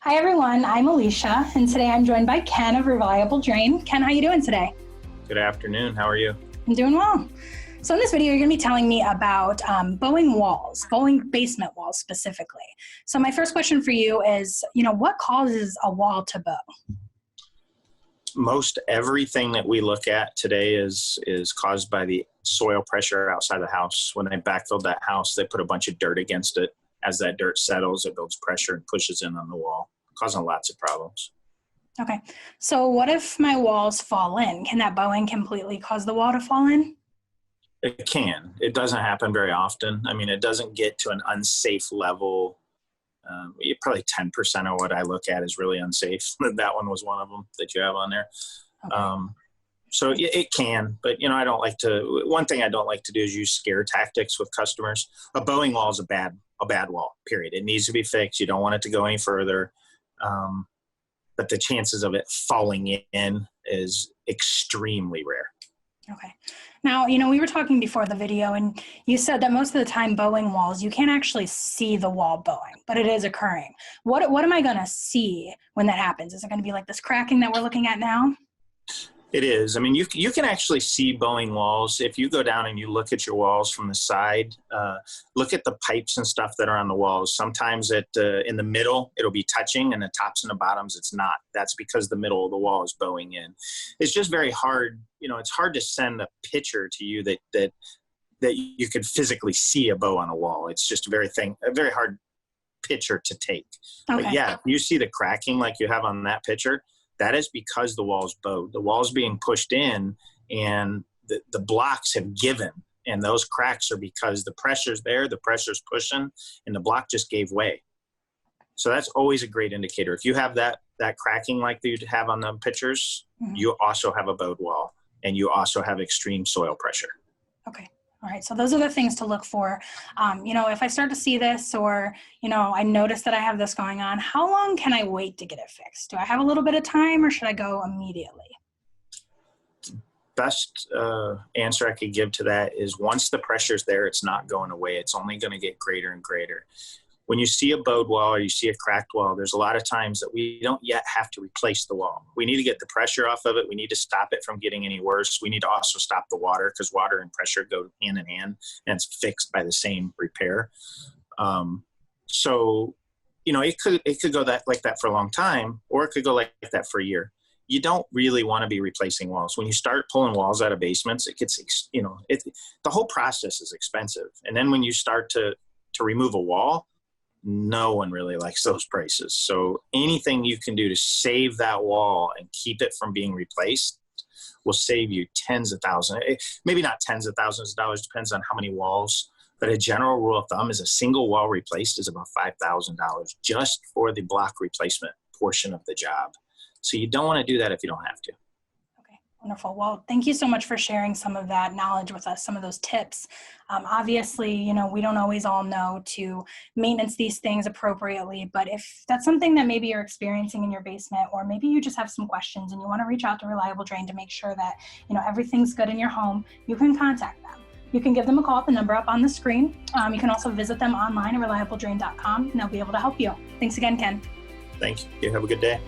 Hi everyone, I'm Alicia, and today I'm joined by Ken of Reliable Drain. Ken, how you doing today? Good afternoon. How are you? I'm doing well. So in this video, you're going to be telling me about bowing walls, bowing basement walls specifically. So my first question for you is, what causes a wall to bow? Most everything that we look at today is caused by the soil pressure outside the house. When they backfilled that house, they put a bunch of dirt against it. As that dirt settles, it builds pressure and pushes in on the wall, causing lots of problems. Okay. So what if my walls fall in? Can that bowing completely cause the wall to fall in? It can. It doesn't happen very often. I mean, it doesn't get to an unsafe level. Probably 10% of what I look at is really unsafe. That one was one of them that you have on there. Okay. So it can, but I don't like to. One thing I don't like to do is use scare tactics with customers. A bowing wall is a bad wall. Period. It needs to be fixed. You don't want it to go any further. But the chances of it falling in is extremely rare. Okay. Now, we were talking before the video, and you said that most of the time bowing walls, you can't actually see the wall bowing, but it is occurring. What am I going to see when that happens? Is it going to be like this cracking that we're looking at now? It is. I mean, you can actually see bowing walls. If you go down and you look at your walls from the side, look at the pipes and stuff that are on the walls. Sometimes in the middle, it'll be touching, and the tops and the bottoms, it's not. That's because the middle of the wall is bowing in. It's just very hard. It's hard to send a picture to you that you could physically see a bow on a wall. It's just a very hard picture to take. Okay. But yeah, you see the cracking like you have on that picture. That is because the wall's bowed. The wall's being pushed in, and the blocks have given. And those cracks are because the pressure's there, the pressure's pushing, and the block just gave way. So that's always a great indicator. If you have that cracking like you'd have on the pictures, mm-hmm. You also have a bowed wall, and you also have extreme soil pressure. Okay. All right, so those are the things to look for. If I start to see this, or, I notice that I have this going on, how long can I wait to get it fixed? Do I have a little bit of time, or should I go immediately? Best answer I could give to that is once the pressure's there, it's not going away. It's only going to get greater and greater. When you see a bowed wall or you see a cracked wall, there's a lot of times that we don't yet have to replace the wall. We need to get the pressure off of it. We need to stop it from getting any worse. We need to also stop the water, because water and pressure go hand in hand, and it's fixed by the same repair. It could go like that for a long time, or it could go like that for a year. You don't really want to be replacing walls. When you start pulling walls out of basements, it gets, the whole process is expensive. And then when you start to remove a wall, no one really likes those prices. So anything you can do to save that wall and keep it from being replaced will save you tens of thousands, maybe not tens of thousands of dollars, depends on how many walls. But a general rule of thumb is a single wall replaced is about $5,000 just for the block replacement portion of the job. So you don't want to do that if you don't have to. Wonderful. Well, thank you so much for sharing some of that knowledge with us, some of those tips. Obviously, we don't always all know to maintenance these things appropriately, but if that's something that maybe you're experiencing in your basement, or maybe you just have some questions and you want to reach out to Reliable Drain to make sure that, everything's good in your home, you can contact them. You can give them a call at the number up on the screen. You can also visit them online at reliabledrain.com, and they'll be able to help you. Thanks again, Ken. Thank you. Have a good day.